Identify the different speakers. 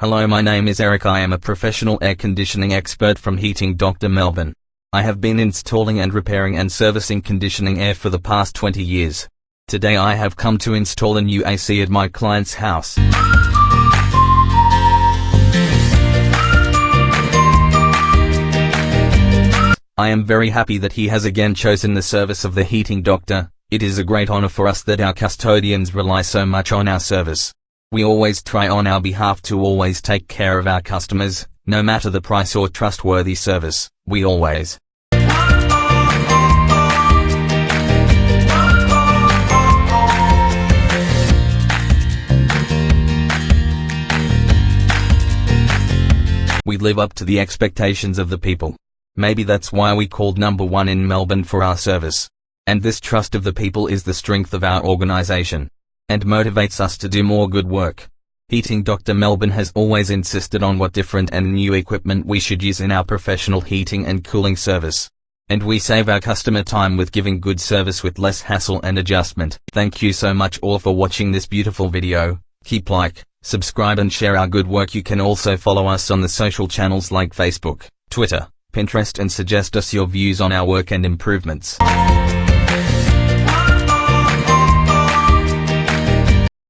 Speaker 1: Hello, my name is Eric. I am a professional air conditioning expert from Heating Doctor Melbourne. I have been installing and repairing and servicing conditioning air for the past 20 years. Today I have come to install a new AC at my client's house. I am very happy that he has again chosen the service of the Heating Doctor. It is a great honor for us that our custodians rely so much on our service. We always try on our behalf to always take care of our customers, no matter the price or trustworthy service. We always live up to the expectations of the people. Maybe that's why we called #1 in Melbourne for our service. And this trust of the people is the strength of our organization, and motivates us to do more good work. Heating Doctor Melbourne has always insisted on what different and new equipment we should use in our professional heating and cooling service. And we save our customer time with giving good service with less hassle and adjustment. Thank you so much all for watching this beautiful video. Keep like, subscribe and share our good work. You can also follow us on the social channels like Facebook, Twitter, Pinterest and suggest us your views on our work and improvements.